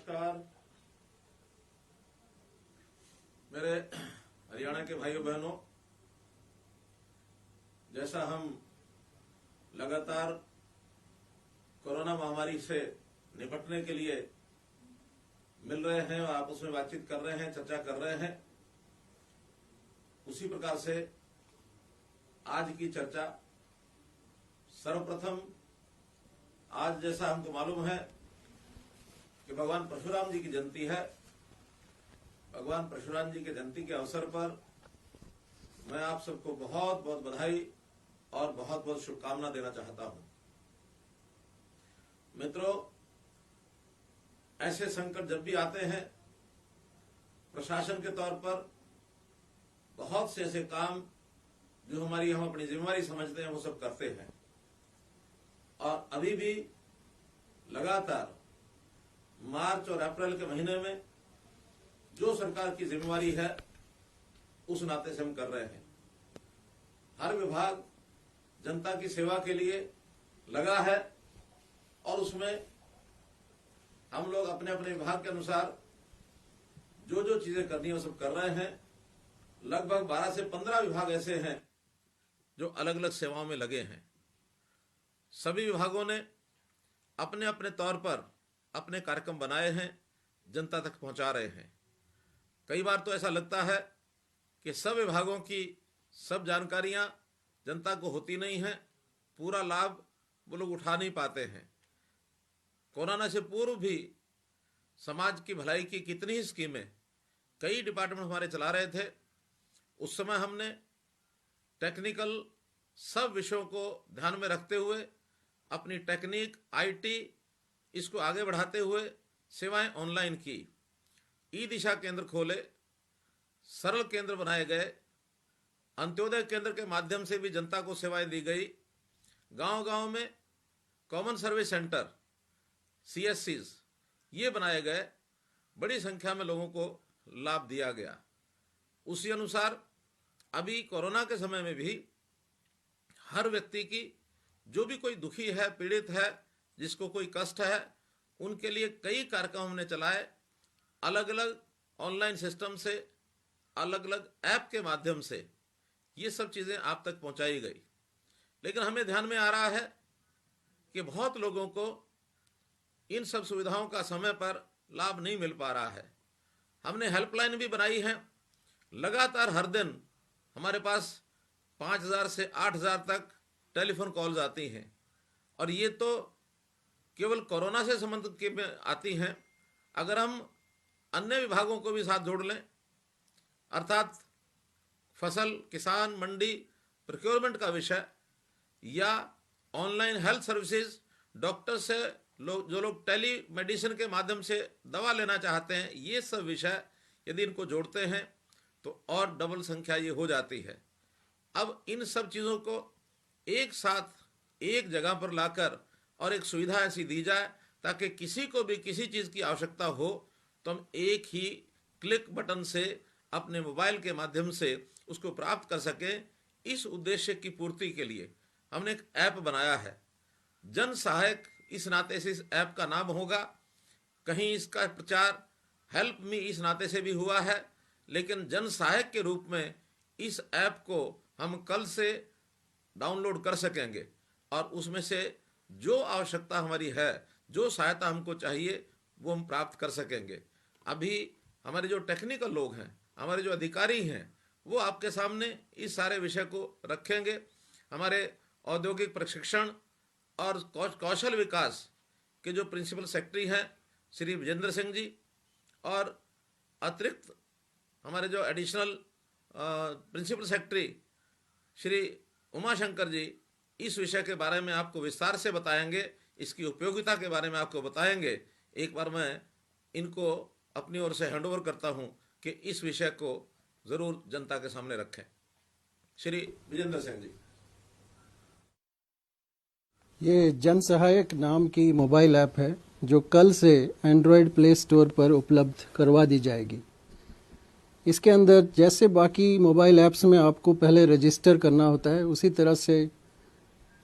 नमस्कार। मेरे हरियाणा के भाइयों बहनों, जैसा हम लगातार कोरोना महामारी से निपटने के लिए मिल रहे हैं और आपस में बातचीत कर रहे हैं, चर्चा कर रहे हैं, उसी प्रकार से आज की चर्चा सर्वप्रथम आज जैसा हमको मालूम है कि भगवान परशुराम जी की जयंती है। भगवान परशुराम जी के जयंती के अवसर पर मैं आप सबको बहुत बहुत बधाई और बहुत बहुत शुभकामना देना चाहता हूं। मित्रों, ऐसे संकट जब भी आते हैं, प्रशासन के तौर पर बहुत से ऐसे काम जो हम अपनी जिम्मेवारी समझते हैं वो सब करते हैं, और अभी भी लगातार मार्च और अप्रैल के महीने में जो सरकार की जिम्मेवारी है उस नाते से हम कर रहे हैं। हर विभाग जनता की सेवा के लिए लगा है और उसमें हम लोग अपने अपने विभाग के अनुसार जो जो चीजें करनी है वो सब कर रहे हैं। लगभग 12 से 15 विभाग ऐसे हैं जो अलग अलग सेवाओं में लगे हैं। सभी विभागों ने अपने अपने तौर पर अपने कार्यक्रम बनाए हैं, जनता तक पहुंचा रहे हैं। कई बार तो ऐसा लगता है कि सब विभागों की सब जानकारियां जनता को होती नहीं है, पूरा लाभ वो लोग उठा नहीं पाते हैं। कोरोना से पूर्व भी समाज की भलाई की कितनी ही स्कीमें कई डिपार्टमेंट हमारे चला रहे थे। उस समय हमने टेक्निकल सब विषयों को ध्यान में रखते हुए अपनी टेक्निक, आईटी इसको आगे बढ़ाते हुए सेवाएं ऑनलाइन की, ई दिशा केंद्र खोले, सरल केंद्र बनाए गए, अंत्योदय केंद्र के माध्यम से भी जनता को सेवाएं दी गई, गांव-गांव में कॉमन सर्विस सेंटर CSCs ये बनाए गए, बड़ी संख्या में लोगों को लाभ दिया गया। उसी अनुसार अभी कोरोना के समय में भी हर व्यक्ति की, जो भी कोई दुखी है, पीड़ित है, जिसको कोई कष्ट है, उनके लिए कई कार्यक्रम हमने चलाए। अलग अलग ऑनलाइन सिस्टम से, अलग अलग ऐप के माध्यम से ये सब चीजें आप तक पहुंचाई गई। लेकिन हमें ध्यान में आ रहा है कि बहुत लोगों को इन सब सुविधाओं का समय पर लाभ नहीं मिल पा रहा है। हमने हेल्पलाइन भी बनाई है। लगातार हर दिन हमारे पास 5000 से 8000 तक टेलीफोन कॉल्स आती हैं, और ये तो केवल कोरोना से संबंधित के में आती हैं। अगर हम अन्य विभागों को भी साथ जोड़ लें, अर्थात फसल, किसान, मंडी, प्रोक्योरमेंट का विषय, या ऑनलाइन हेल्थ सर्विसेज, डॉक्टर से जो लोग टेली मेडिसिन के माध्यम से दवा लेना चाहते हैं, ये सब विषय यदि इनको जोड़ते हैं तो और डबल संख्या ये हो जाती है। अब इन सब चीज़ों को एक साथ एक जगह पर लाकर और एक सुविधा ऐसी दी जाए ताकि किसी को भी किसी चीज़ की आवश्यकता हो तो हम एक ही क्लिक बटन से अपने मोबाइल के माध्यम से उसको प्राप्त कर सकें। इस उद्देश्य की पूर्ति के लिए हमने एक ऐप बनाया है, जन सहायक इस नाते से इस ऐप का नाम होगा। कहीं इसका प्रचार हेल्प मी इस नाते से भी हुआ है, लेकिन जन सहायक के रूप में इस ऐप को हम कल से डाउनलोड कर सकेंगे और उसमें से जो आवश्यकता हमारी है, जो सहायता हमको चाहिए, वो हम प्राप्त कर सकेंगे। अभी हमारे जो टेक्निकल लोग हैं, हमारे जो अधिकारी हैं, वो आपके सामने इस सारे विषय को रखेंगे। हमारे औद्योगिक प्रशिक्षण और कौशल विकास के जो प्रिंसिपल सेक्रेटरी हैं श्री विजेंद्र सिंह जी, और अतिरिक्त हमारे जो additional principal secretary Shri Umashankar ji इस विषय के बारे में आपको विस्तार से बताएंगे, इसकी उपयोगिता के बारे में आपको बताएंगे। एक बार मैं इनको अपनी ओर से हैंडओवर करता हूं कि इस विषय को जरूर जनता के सामने रखें। श्री विजेंद्र सिंह जी। ये जन सहायक नाम की मोबाइल ऐप है जो कल से एंड्रॉयड प्ले स्टोर पर उपलब्ध करवा दी जाएगी। इसके अंदर जैसे बाकी मोबाइल ऐप्स में आपको पहले रजिस्टर करना होता है, उसी तरह से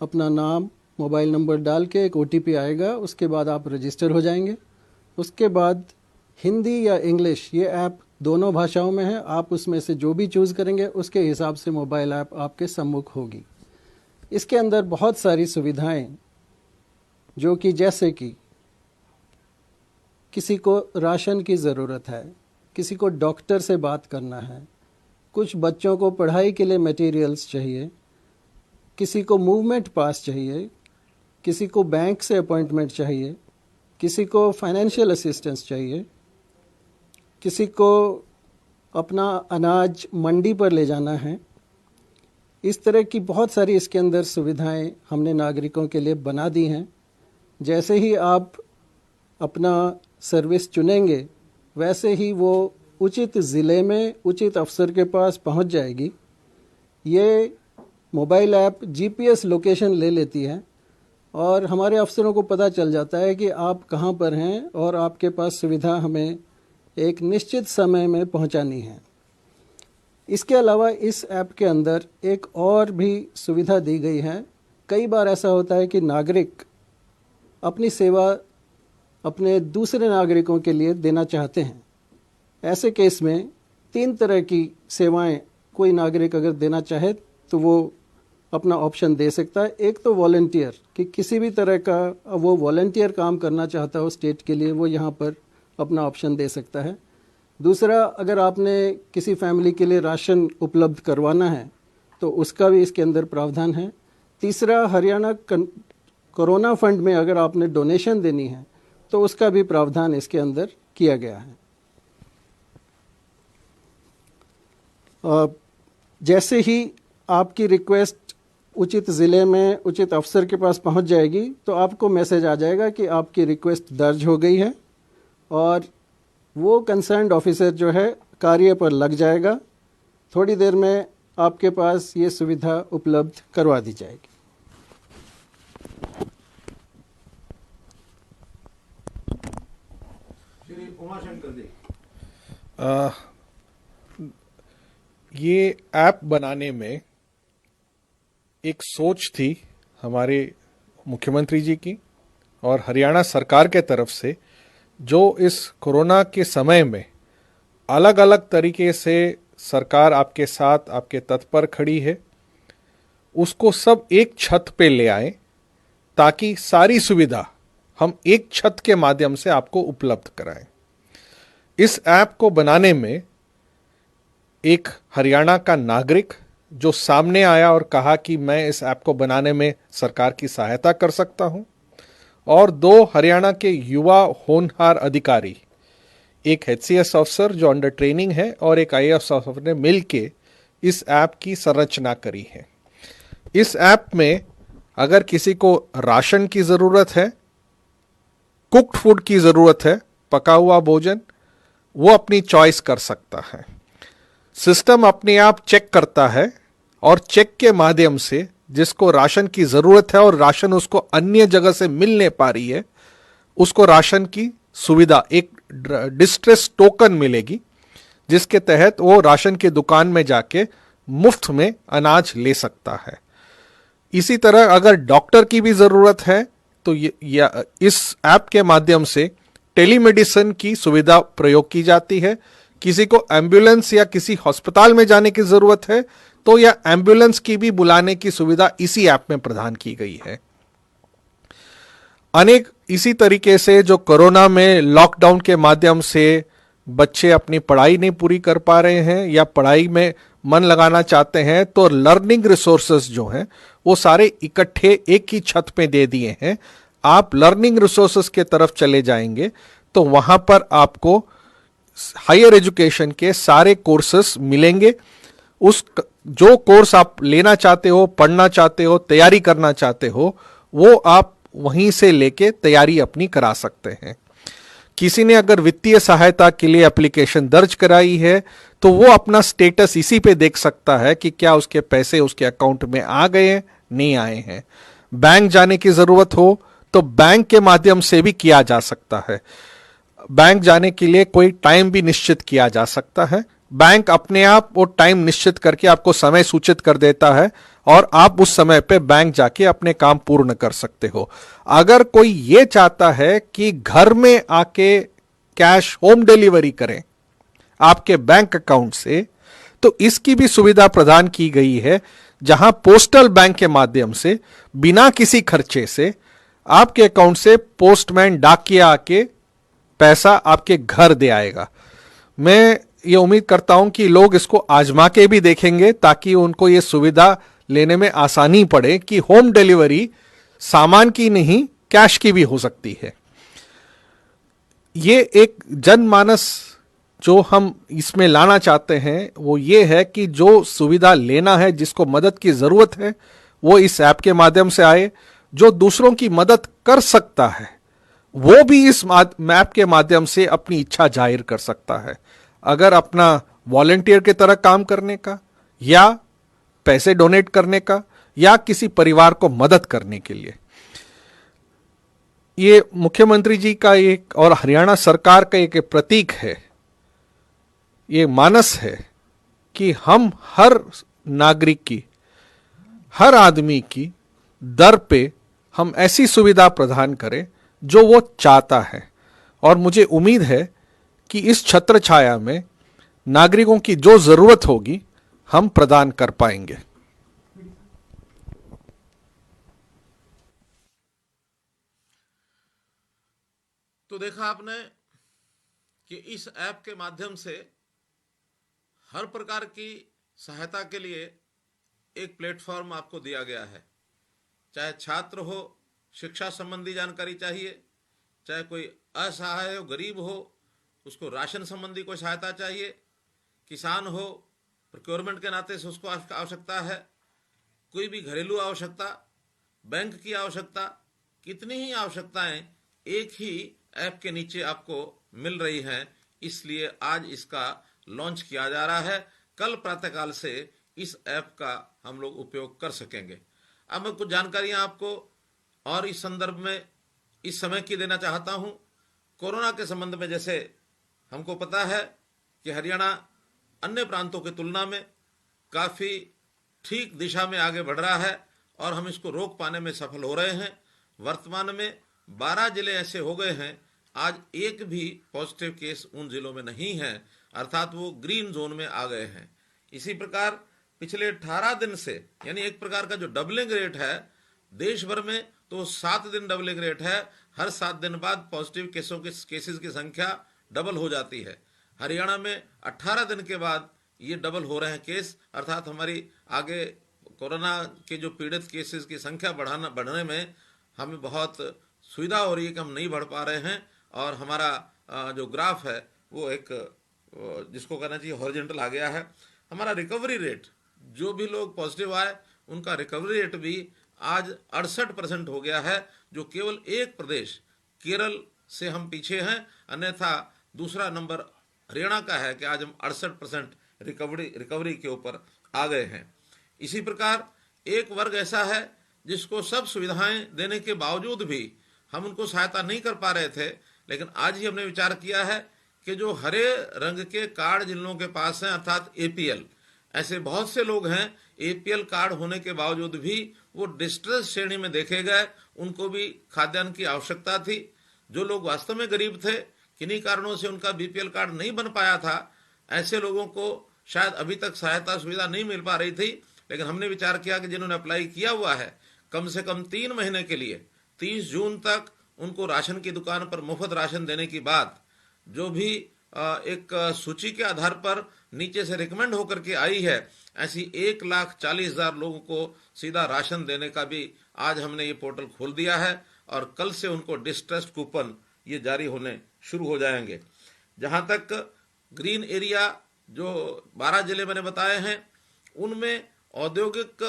अपना नाम, मोबाइल नंबर डाल के एक OTP आएगा, उसके बाद आप रजिस्टर हो जाएंगे उसके बाद हिंदी या इंग्लिश, ये ऐप दोनों भाषाओं में है। आप उसमें से जो भी चूज़ करेंगे उसके हिसाब से मोबाइल ऐप आपके सम्मुख होगी। इसके अंदर बहुत सारी सुविधाएं, जो कि जैसे कि किसी को राशन की ज़रूरत है, किसी को डॉक्टर से बात करना है, कुछ बच्चों को पढ़ाई के लिए मटेरियल्स चाहिए, किसी को मूवमेंट पास चाहिए, किसी को बैंक से अपॉइंटमेंट चाहिए, किसी को फाइनेंशियल असिस्टेंस चाहिए, किसी को अपना अनाज मंडी पर ले जाना है। इस तरह की बहुत सारी इसके अंदर सुविधाएं हमने नागरिकों के लिए बना दी हैं। जैसे ही आप अपना सर्विस चुनेंगे, वैसे ही वो उचित ज़िले में उचित अफसर के पास पहुंच जाएगी। ये मोबाइल ऐप जीपीएस लोकेशन ले लेती है और हमारे अफसरों को पता चल जाता है कि आप कहाँ पर हैं और आपके पास सुविधा हमें एक निश्चित समय में पहुंचानी है। इसके अलावा इस ऐप के अंदर एक और भी सुविधा दी गई है। कई बार ऐसा होता है कि नागरिक अपनी सेवा अपने दूसरे नागरिकों के लिए देना चाहते हैं। ऐसे केस में 3 तरह की सेवाएं कोई नागरिक अगर देना चाहे तो वो अपना ऑप्शन दे सकता है। एक तो वॉलंटियर, कि किसी भी तरह का वो वॉलंटियर काम करना चाहता हो स्टेट के लिए, वो यहाँ पर अपना ऑप्शन दे सकता है। दूसरा, अगर आपने किसी फैमिली के लिए राशन उपलब्ध करवाना है तो उसका भी इसके अंदर प्रावधान है। तीसरा, हरियाणा कोरोना फंड में अगर आपने डोनेशन देनी है तो उसका भी प्रावधान इसके अंदर किया गया है। जैसे ही आपकी रिक्वेस्ट उचित ज़िले में उचित अफसर के पास पहुंच जाएगी तो आपको मैसेज आ जाएगा कि आपकी रिक्वेस्ट दर्ज हो गई है और वो कंसर्न्ड ऑफिसर जो है कार्य पर लग जाएगा। थोड़ी देर में आपके पास ये सुविधा उपलब्ध करवा दी जाएगी। श्री उमाशंकर जी, ये ऐप बनाने में एक सोच थी हमारे मुख्यमंत्री जी की और हरियाणा सरकार के तरफ से, जो इस कोरोना के समय में अलग अलग तरीके से सरकार आपके साथ, आपके तत्पर खड़ी है, उसको सब एक छत पे ले आए ताकि सारी सुविधा हम एक छत के माध्यम से आपको उपलब्ध कराएं। इस ऐप को बनाने में एक हरियाणा का नागरिक जो सामने आया और कहा कि मैं इस ऐप को बनाने में सरकार की सहायता कर सकता हूं, और 2 हरियाणा के युवा होनहार अधिकारी, एक एचसीएस अफसर जो अंडर ट्रेनिंग है और एक आईएएस अफसर ने मिलके इस ऐप की संरचना करी है। इस ऐप में अगर किसी को राशन की जरूरत है, कुक्ड फूड की जरूरत है, पका हुआ भोजन, वो अपनी चॉइस कर सकता है। सिस्टम अपने आप चेक करता है और चेक के माध्यम से जिसको राशन की जरूरत है और राशन उसको अन्य जगह से मिल नहीं पा रही है, उसको राशन की सुविधा, एक डिस्ट्रेस टोकन मिलेगी जिसके तहत वो राशन की दुकान में जाके मुफ्त में अनाज ले सकता है। इसी तरह अगर डॉक्टर की भी जरूरत है तो इस ऐप के माध्यम से टेलीमेडिसिन की सुविधा प्रयोग की जाती है। किसी को एम्बुलेंस या किसी अस्पताल में जाने की जरूरत है तो यह एम्बुलेंस की भी बुलाने की सुविधा इसी ऐप में प्रदान की गई है। अनेक इसी तरीके से जो कोरोना में लॉकडाउन के माध्यम से बच्चे अपनी पढ़ाई नहीं पूरी कर पा रहे हैं या पढ़ाई में मन लगाना चाहते हैं, तो लर्निंग रिसोर्सेज जो हैं वो सारे इकट्ठे एक ही छत पे दे दिए हैं। आप लर्निंग रिसोर्सेज के तरफ चले जाएंगे तो वहां पर आपको हायर एजुकेशन के सारे कोर्सेस मिलेंगे। उस जो कोर्स आप लेना चाहते हो, पढ़ना चाहते हो, तैयारी करना चाहते हो, वो आप वहीं से लेके तैयारी अपनी करा सकते हैं। किसी ने अगर वित्तीय सहायता के लिए एप्लीकेशन दर्ज कराई है तो वो अपना स्टेटस इसी पे देख सकता है कि क्या उसके पैसे उसके अकाउंट में आ गए हैं, नहीं आए हैं। बैंक जाने की जरूरत हो तो बैंक के माध्यम से भी किया जा सकता है। बैंक जाने के लिए कोई टाइम भी निश्चित किया जा सकता है बैंक अपने आप वो टाइम निश्चित करके आपको समय सूचित कर देता है और आप उस समय पे बैंक जाके अपने काम पूर्ण कर सकते हो। अगर कोई ये चाहता है कि घर में आके कैश होम डिलीवरी करें आपके बैंक अकाउंट से, तो इसकी भी सुविधा प्रदान की गई है, जहां पोस्टल बैंक के माध्यम से बिना किसी खर्चे से आपके अकाउंट से पोस्टमैन डाकिया आके पैसा आपके घर दे आएगा। मैं ये उम्मीद करता हूं कि लोग इसको आजमा के भी देखेंगे ताकि उनको ये सुविधा लेने में आसानी पड़े कि होम डिलीवरी सामान की नहीं कैश की भी हो सकती है। ये एक जनमानस जो हम इसमें लाना चाहते हैं वो ये है कि जो सुविधा लेना है, जिसको मदद की जरूरत है, वो इस ऐप के माध्यम से आए। जो दूसरों की मदद कर सकता है वो भी इस ऐप के माध्यम से अपनी इच्छा जाहिर कर सकता है। अगर अपना वॉलंटियर की तरह काम करने का, या पैसे डोनेट करने का, या किसी परिवार को मदद करने के लिए। ये मुख्यमंत्री जी का एक और हरियाणा सरकार का एक प्रतीक है, ये मानस है कि हम हर नागरिक की, हर आदमी की दर पे हम ऐसी सुविधा प्रदान करें जो वो चाहता है। और मुझे उम्मीद है कि इस छत्र छाया में नागरिकों की जो जरूरत होगी हम प्रदान कर पाएंगे। तो देखा आपने कि इस ऐप के माध्यम से हर प्रकार की सहायता के लिए एक प्लेटफॉर्म आपको दिया गया है। चाहे छात्र हो, शिक्षा संबंधी जानकारी चाहिए, चाहे कोई असहाय हो, गरीब हो, उसको राशन संबंधी कोई सहायता चाहिए, किसान हो, प्रोक्योरमेंट के नाते से उसको आवश्यकता है, कोई भी घरेलू आवश्यकता, बैंक की आवश्यकता, कितनी ही आवश्यकताएं एक ही ऐप के नीचे आपको मिल रही हैं। इसलिए आज इसका लॉन्च किया जा रहा है। कल प्रातःकाल से इस ऐप का हम लोग उपयोग कर सकेंगे। अब मैं कुछ जानकारियां आपको और इस संदर्भ में इस समय की देना चाहता हूं। कोरोना के संबंध में जैसे हमको पता है कि हरियाणा अन्य प्रांतों की तुलना में काफी ठीक दिशा में आगे बढ़ रहा है और हम इसको रोक पाने में सफल हो रहे हैं। वर्तमान में 12 जिले ऐसे हो गए हैं, आज एक भी पॉजिटिव केस उन जिलों में नहीं है, अर्थात वो ग्रीन जोन में आ गए हैं। इसी प्रकार पिछले 18 दिन से, यानी एक प्रकार का जो डबलिंग रेट है देश भर में, तो 7 दिन डबलिंग रेट है। हर 7 दिन बाद पॉजिटिव केसेस की संख्या डबल हो जाती है। हरियाणा में 18 दिन के बाद ये डबल हो रहे हैं केस, अर्थात हमारी आगे कोरोना के जो पीड़ित केसेस की संख्या बढ़ने में हमें बहुत सुविधा हो रही है कि हम नहीं बढ़ पा रहे हैं। और हमारा जो ग्राफ है वो एक जिसको कहना चाहिए हॉरिजॉन्टल आ गया है। हमारा रिकवरी रेट, जो भी लोग पॉजिटिव आए उनका रिकवरी रेट भी आज 68% हो गया है, जो केवल एक प्रदेश केरल से हम पीछे हैं। अन्यथा दूसरा नंबर हरियाणा का है कि आज हम 68% रिकवरी के ऊपर आ गए हैं। इसी प्रकार एक वर्ग ऐसा है जिसको सब सुविधाएं देने के बावजूद भी हम उनको सहायता नहीं कर पा रहे थे, लेकिन आज ही हमने विचार किया है कि जो हरे रंग के कार्ड जिन लोगों के पास हैं, अर्थात एपीएल, ऐसे बहुत से लोग हैं एपीएल कार्ड होने के बावजूद भी वो डिस्ट्रेस श्रेणी में देखे गए, उनको भी खाद्यान्न की आवश्यकता थी। जो लोग वास्तव में गरीब थे, किन्हीं कारणों से उनका बीपीएल कार्ड नहीं बन पाया था, ऐसे लोगों को शायद अभी तक सहायता सुविधा नहीं मिल पा रही थी। लेकिन हमने विचार किया कि जिन्होंने अप्लाई किया हुआ है, कम से कम 3 महीने के लिए 30 जून तक उनको राशन की दुकान पर मुफ्त राशन देने की बात जो भी एक सूची के आधार पर नीचे से रिकमेंड होकर के आई है, ऐसी 1,40,000 लोगों को सीधा राशन देने का भी आज हमने ये पोर्टल खोल दिया है और कल से उनको डिस्ट्रेस्ड कूपन ये जारी होने शुरू हो जाएंगे। जहां तक ग्रीन एरिया जो 12 जिले मैंने बताए हैं, उनमें औद्योगिक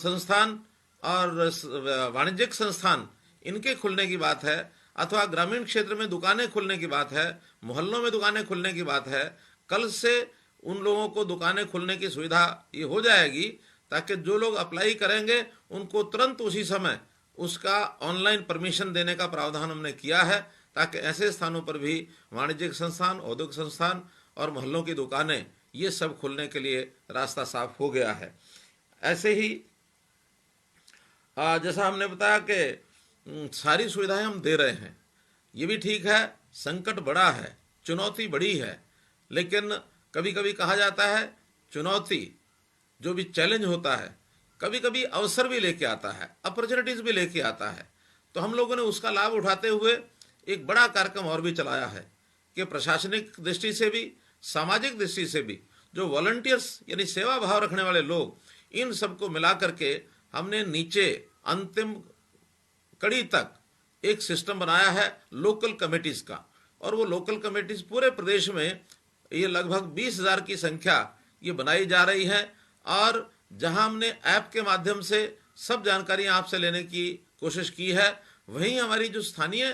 संस्थान और वाणिज्यिक संस्थान इनके खुलने की बात है, अथवा ग्रामीण क्षेत्र में दुकानें खुलने की बात है, मोहल्लों में दुकानें खुलने की बात है। कल से उन लोगों को दुकानें खुलने की सुविधा ये हो जाएगी ताकि जो लोग अप्लाई करेंगे उनको तुरंत उसी समय उसका ऑनलाइन परमिशन देने का प्रावधान हमने किया है, ताकि ऐसे स्थानों पर भी वाणिज्यिक संस्थान, औद्योगिक संस्थान और मोहल्लों की दुकानें, ये सब खुलने के लिए रास्ता साफ हो गया है। ऐसे ही जैसा हमने बताया कि सारी सुविधाएं हम दे रहे हैं, ये भी ठीक है। संकट बड़ा है, चुनौती बड़ी है, लेकिन कभी कभी कहा जाता है चुनौती, जो भी चैलेंज होता है, कभी कभी अवसर भी लेके आता है, अपॉर्चुनिटीज भी लेके आता है। तो हम लोगों ने उसका लाभ उठाते हुए एक बड़ा कार्यक्रम और भी चलाया है कि प्रशासनिक दृष्टि से भी, सामाजिक दृष्टि से भी, जो वॉलंटियर्स यानी सेवा भाव रखने वाले लोग, इन सबको मिला करके हमने नीचे अंतिम कड़ी तक एक सिस्टम बनाया है लोकल कमेटीज का। और वो लोकल कमेटीज पूरे प्रदेश में, ये लगभग 20,000 की संख्या ये बनाई जा रही है। और जहां हमने ऐप के माध्यम से सब जानकारियां आपसे लेने की कोशिश की है, वहीं हमारी जो स्थानीय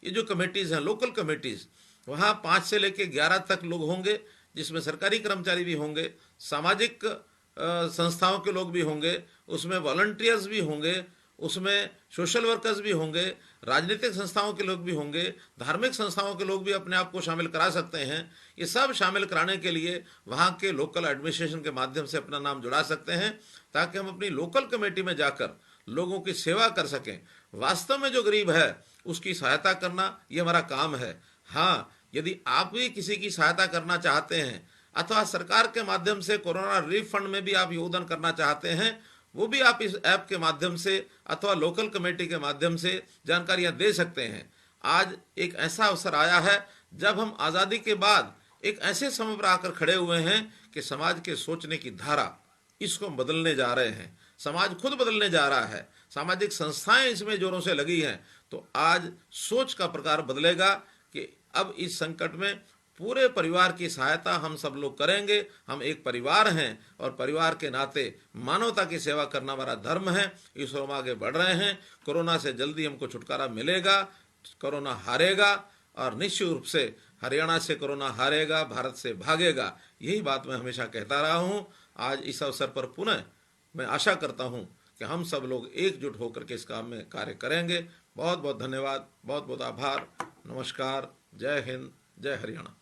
ये जो कमेटीज हैं, लोकल कमेटीज, वहां 5 से लेकर 11 तक लोग होंगे, जिसमें सरकारी कर्मचारी भी होंगे, सामाजिक संस्थाओं के लोग भी होंगे, उसमें वॉलंटियर्स भी होंगे, उसमें सोशल वर्कर्स भी होंगे, राजनीतिक संस्थाओं के लोग भी होंगे, धार्मिक संस्थाओं के लोग भी अपने आप को शामिल करा सकते हैं। ये सब शामिल कराने के लिए वहाँ के लोकल एडमिनिस्ट्रेशन के माध्यम से अपना नाम जुड़ा सकते हैं, ताकि हम अपनी लोकल कमेटी में जाकर लोगों की सेवा कर सकें। वास्तव में जो गरीब है उसकी सहायता करना ये हमारा काम है। हाँ, यदि आप भी किसी की सहायता करना चाहते हैं अथवा सरकार के माध्यम से कोरोना रिलीफ फंड में भी आप योगदान करना चाहते हैं, वो भी आप इस ऐप के माध्यम से अथवा लोकल कमेटी के माध्यम से जानकारियां दे सकते हैं। आज एक ऐसा अवसर आया है जब हम आज़ादी के बाद एक ऐसे समय पर आकर खड़े हुए हैं कि समाज के सोचने की धारा, इसको हम बदलने जा रहे हैं। समाज खुद बदलने जा रहा है, सामाजिक संस्थाएं इसमें जोरों से लगी हैं। तो आज सोच का प्रकार बदलेगा कि अब इस संकट में पूरे परिवार की सहायता हम सब लोग करेंगे। हम एक परिवार हैं और परिवार के नाते मानवता की सेवा करना हमारा धर्म है। इस ओर हम आगे बढ़ रहे हैं। कोरोना से जल्दी हमको छुटकारा मिलेगा, कोरोना हारेगा और निश्चित रूप से हरियाणा से कोरोना हारेगा, भारत से भागेगा। यही बात मैं हमेशा कहता रहा हूँ। आज इस अवसर पर पुनः मैं आशा करता हूँ कि हम सब लोग एकजुट होकर के इस काम में कार्य करेंगे। बहुत बहुत धन्यवाद, बहुत बहुत आभार, नमस्कार, जय हिंद, जय हरियाणा।